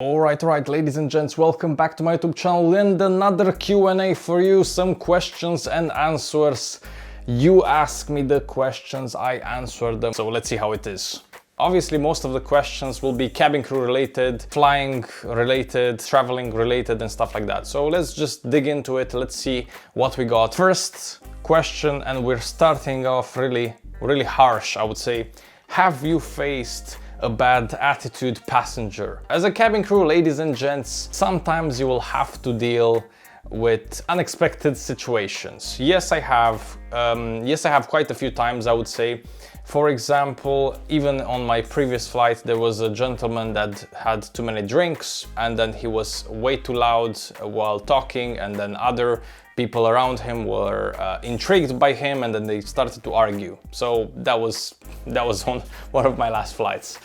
Alright, ladies and gents, welcome back to my YouTube channel and another Q&A for you. Some questions and answers. You ask me the questions, I answer them. So let's see how it is. Obviously, most of the questions will be cabin crew related, flying related, traveling related and stuff like that. So let's just dig into it. Let's see what we got. First question, and we're starting off really harsh, I would say. Have you faced a bad attitude passenger? As a cabin crew, ladies and gents, sometimes you will have to deal with unexpected situations. Yes, I have. Yes, I have quite a few times, I would say. For example, even on my previous flight, there was a gentleman that had too many drinks and then he was way too loud while talking, and then other people around him were intrigued by him and then they started to argue. So that was on one of my last flights.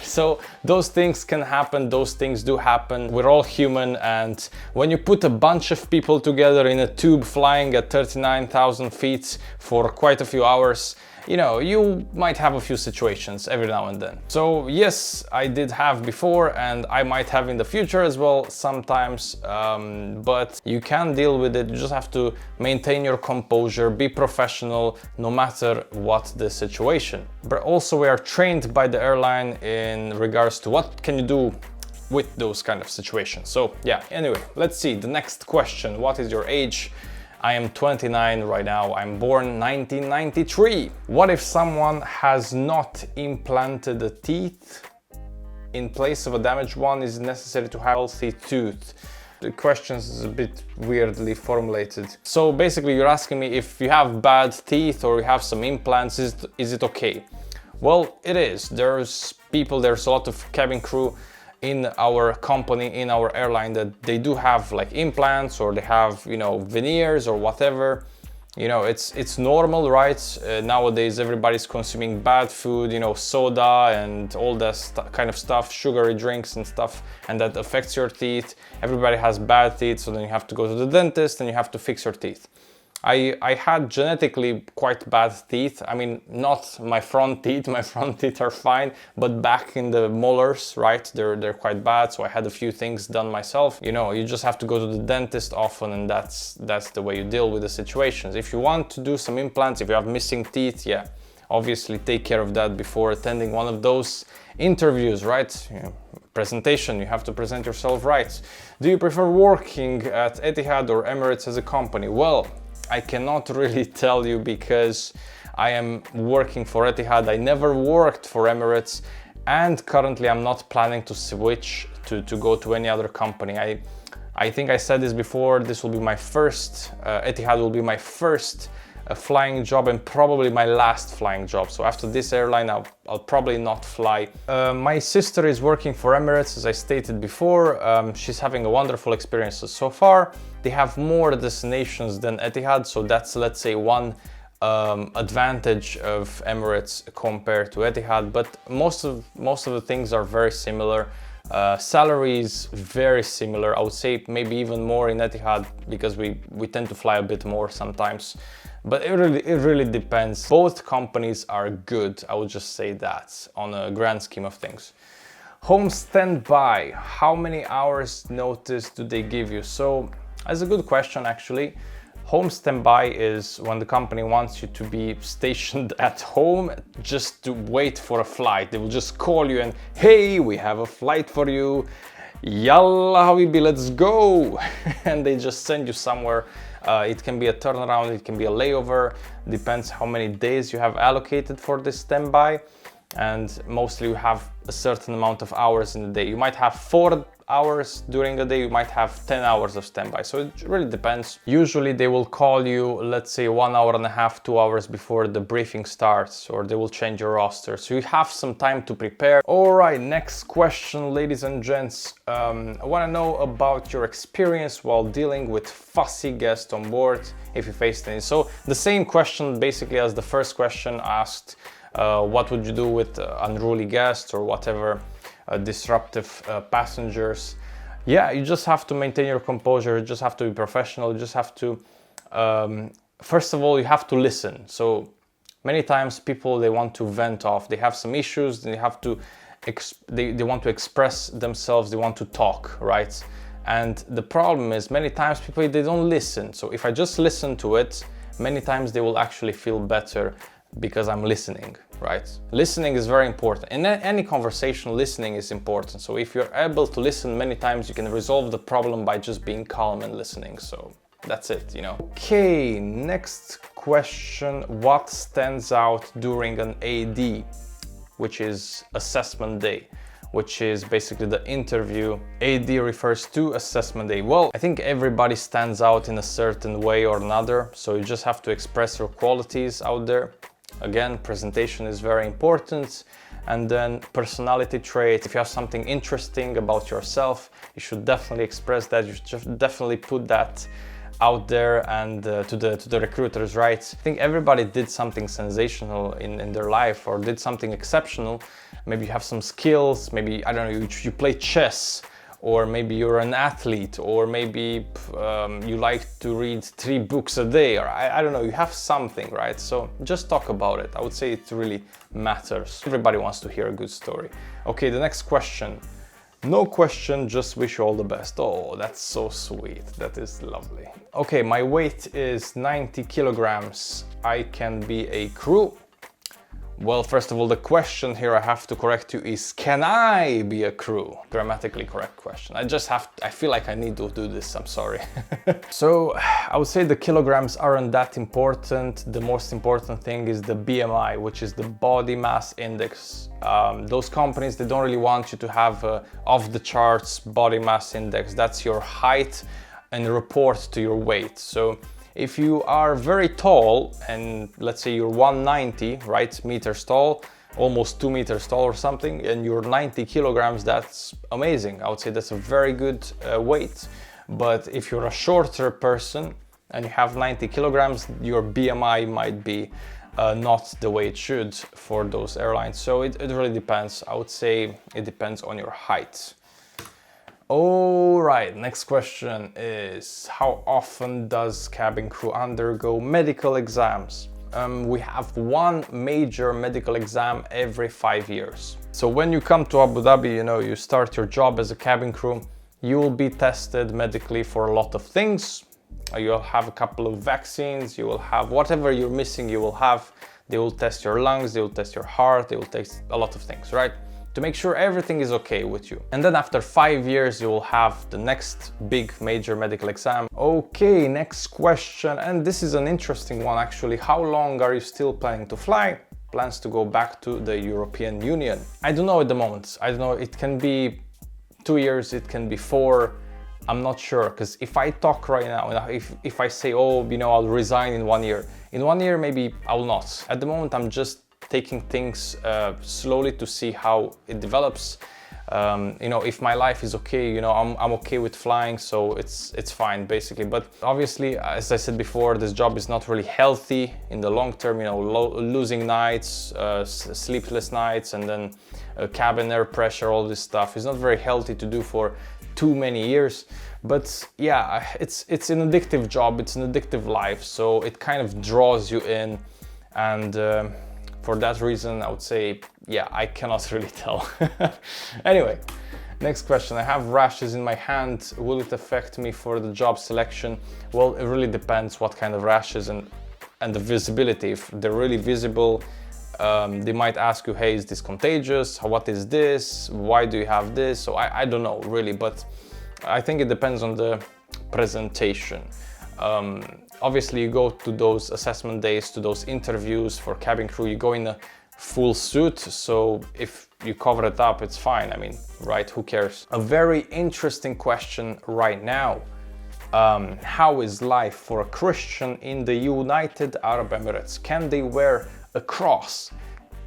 So those things can happen, those things do happen. We're all human, and when you put a bunch of people together in a tube flying at 39,000 feet for quite a few hours, you know, you might have a few situations every now and then. So yes, I did have before and I might have in the future as well sometimes, but you can deal with it. You just have to maintain your composure, be professional no matter what the situation. But also we are trained by the airline in regards to what can you do with those kind of situations. So yeah, anyway, let's see the next question. What is your age? I am 29 right now. I'm born 1993. What if someone has not implanted a teeth? In place of a damaged one, is it necessary to have a healthy tooth? The question is a bit weirdly formulated. So basically you're asking me if you have bad teeth or you have some implants, is it okay? Well, it is. There's a lot of cabin crew in our company, in our airline, that they do have like implants or they have, you know, veneers or whatever. You know, it's normal, right? Nowadays everybody's consuming bad food, you know, soda and all that kind of stuff, sugary drinks and stuff, and that affects your teeth. Everybody has bad teeth, so then you have to go to the dentist and you have to fix your teeth. I had genetically quite bad teeth. I mean, not my front teeth, my front teeth are fine, but back in the molars, right, they're quite bad, so I had a few things done myself. You know, you just have to go to the dentist often, and that's the way you deal with the situations. If you want to do some implants, if you have missing teeth, yeah, obviously take care of that before attending one of those interviews, right? You know, presentation, you have to present yourself right. Do you prefer working at Etihad or Emirates as a company? Well, I cannot really tell you because I am working for Etihad. I never worked for Emirates, and currently I'm not planning to switch to go to any other company. I think I said this before, this will be my first, Etihad will be my first flying job and probably my last flying job. So after this airline, I'll probably not fly. My sister is working for Emirates, as I stated before. She's having a wonderful experience so far. They have more destinations than Etihad, so that's, let's say, one advantage of Emirates compared to Etihad. But most of the things are very similar. Salaries very similar. I would say maybe even more in Etihad because we tend to fly a bit more sometimes. But it really depends. Both companies are good, I would just say that, on a grand scheme of things. Home standby, how many hours notice do they give you? So that's a good question, actually. Home standby is when the company wants you to be stationed at home just to wait for a flight. They will just call you and, hey, we have a flight for you. Yalla habibi, let's go. And they just send you somewhere. It can be a turnaround, it can be a layover, depends how many days you have allocated for this standby. And mostly you have a certain amount of hours in the day. You might have 4 hours during the day, you might have 10 hours of standby. So it really depends. Usually they will call you, let's say 1 hour and a half, 2 hours before the briefing starts, or they will change your roster. So you have some time to prepare. All right, next question, ladies and gents. I want to know about your experience while dealing with fussy guests on board, if you faced any. So the same question basically as the first question asked, what would you do with unruly guests or whatever, disruptive passengers? Yeah, you just have to maintain your composure, you just have to be professional, you just have to, first of all, you have to listen. So many times people, they want to vent off, they have some issues, they have to they want to express themselves, they want to talk, right? And the problem is many times people, they don't listen. So if I just listen to it, many times they will actually feel better because I'm listening, right? Listening is very important. In any conversation, listening is important. So if you're able to listen many times, you can resolve the problem by just being calm and listening. So that's it, you know. Okay, next question. What stands out during an AD, which is assessment day, which is basically the interview? AD refers to assessment day. Well, I think everybody stands out in a certain way or another. So you just have to express your qualities out there. Again, presentation is very important. And then personality traits. If you have something interesting about yourself, you should definitely express that. You should definitely put that out there and to the recruiters, right? I think everybody did something sensational in their life or did something exceptional. Maybe you have some skills, maybe, I don't know, you play chess, or maybe you're an athlete, or maybe you like to read 3 books a day, or I don't know, you have something, right? So just talk about it. I would say it really matters. Everybody wants to hear a good story. Okay, the next question. No question, just wish you all the best. Oh, that's so sweet. That is lovely. Okay, my weight is 90 kilograms. I can be a crew. Well, first of all, the question here I have to correct you is, can I be a crew? Grammatically correct question. I feel like I need to do this, I'm sorry. So I would say the kilograms aren't that important. The most important thing is the BMI, which is the body mass index. Those companies, they don't really want you to have a off the charts body mass index. That's your height and report to your weight. So if you are very tall and let's say you're 190, right, meters tall, almost 2 meters tall or something, and you're 90 kilograms, that's amazing. I would say that's a very good weight. But if you're a shorter person and you have 90 kilograms, your BMI might be not the way it should for those airlines. So it really depends. I would say it depends on your height. All right, next question is, how often does cabin crew undergo medical exams? We have one major medical exam every 5 years. So when you come to Abu Dhabi, you know, you start your job as a cabin crew, you will be tested medically for a lot of things. You'll have a couple of vaccines, you will have whatever you're missing, you will have. They will test your lungs, they will test your heart, they will test a lot of things, right? To make sure everything is okay with you. And then after 5 years, you will have the next big major medical exam. Okay, next question. And this is an interesting one actually. How long are you still planning to fly? Plans to go back to the European Union? I don't know at the moment. I don't know, it can be 2 years, it can be 4. I'm not sure, because if I talk right now, if I say, oh, you know, I'll resign in 1 year. In 1 year, maybe I will not. At the moment, I'm just taking things slowly to see how it develops. You know, if my life is okay, you know, I'm okay with flying, so it's fine basically. But obviously, as I said before, this job is not really healthy in the long term. You know, losing nights, sleepless nights, and then cabin air pressure, all this stuff is not very healthy to do for too many years. But yeah, it's an addictive job, it's an addictive life, so it kind of draws you in. And for that reason, I would say, yeah, I cannot really tell. Anyway, next question. I have rashes in my hand. Will it affect me for the job selection? Well, it really depends what kind of rashes and the visibility. If they're really visible, they might ask you, hey, is this contagious? What is this? Why do you have this? So I don't know really, but I think it depends on the presentation. Obviously, you go to those assessment days, to those interviews for cabin crew, you go in a full suit, so if you cover it up, it's fine. I mean, right, who cares? A very interesting question right now. How is life for a Christian in the United Arab Emirates? Can they wear a cross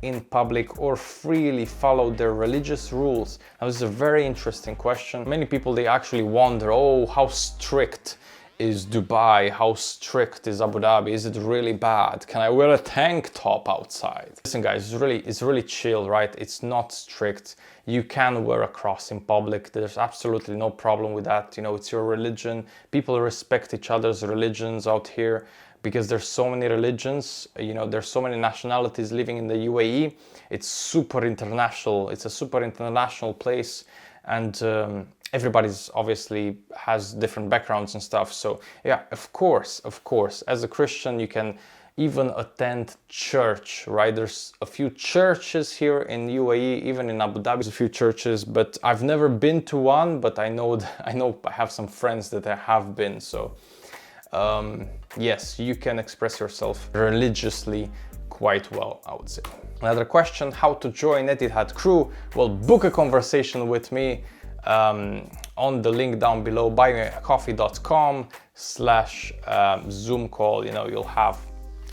in public or freely follow their religious rules? Now, this is a very interesting question. Many people, they actually wonder, oh, how strict is Dubai? How strict is Abu Dhabi? Is it really bad? Can I wear a tank top outside? Listen guys, it's really chill, right? It's not strict. You can wear a cross in public. There's absolutely no problem with that. You know, it's your religion. People respect each other's religions out here. because there's so many religions, you know, there's so many nationalities living in the UAE. It's super international. It's a super international place, and everybody's obviously has different backgrounds and stuff. So yeah, of course, as a Christian, you can even attend church, right? There's a few churches here in UAE, even in Abu Dhabi, there's a few churches, but I've never been to one, but I know I have some friends that I have been. So yes, you can express yourself religiously quite well, I would say. Another question, how to join Attendant crew? Well, book a conversation with me on the link down below, buymeacoffee.com/Zoom call. You know, you'll have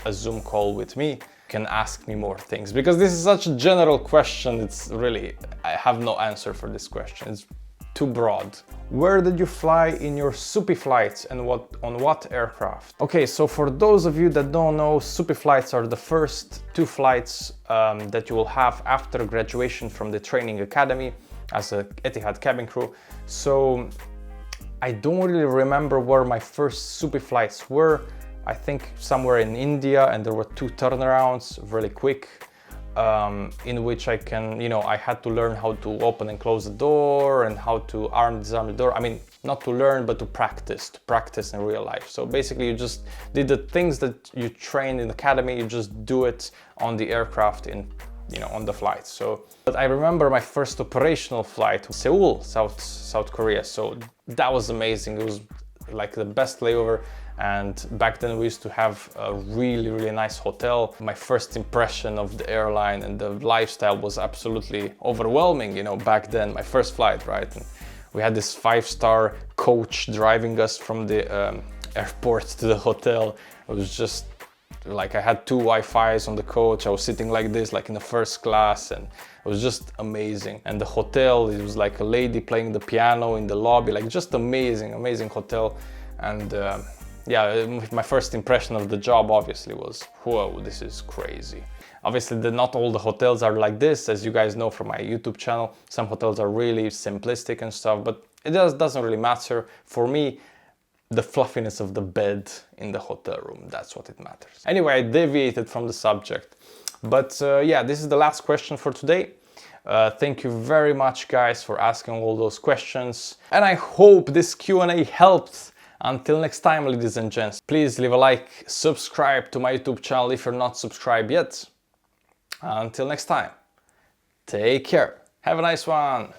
a Zoom call with me. You can ask me more things, because this is such a general question. It's really, I have no answer for this question. It's too broad. Where did you fly in your SUPI flights, and on what aircraft? Okay, so for those of you that don't know, SUPI flights are the first 2 flights that you will have after graduation from the training academy as a Etihad cabin crew. So I don't really remember where my first SUPI flights were. I think somewhere in India, and there were 2 turnarounds, really quick, in which I had to learn how to open and close the door and how to arm, disarm the door. I mean, not to learn, but to practice in real life. So basically you just did the things that you trained in the academy, you just do it on the aircraft on the flight. So, but I remember my first operational flight to Seoul, South Korea. So that was amazing. It was like the best layover. And back then we used to have a really, really nice hotel. My first impression of the airline and the lifestyle was absolutely overwhelming, you know, back then, my first flight, right? And we had this 5-star coach driving us from the airport to the hotel. It was just like, I had 2 Wi-Fi's on the coach. I was sitting like this, like in the first class, and it was just amazing. And the hotel, it was like a lady playing the piano in the lobby, like just amazing hotel. And yeah, my first impression of the job obviously was, whoa, this is crazy. Obviously, not all the hotels are like this, as you guys know from my YouTube channel. Some hotels are really simplistic and stuff, but it doesn't really matter. For me, the fluffiness of the bed in the hotel room, that's what it matters. Anyway, I deviated from the subject. But yeah, this is the last question for today. Thank you very much, guys, for asking all those questions. And I hope this Q&A helped. Until next time, ladies and gents, please leave a like, subscribe to my YouTube channel if you're not subscribed yet. Until next time, take care. Have a nice one.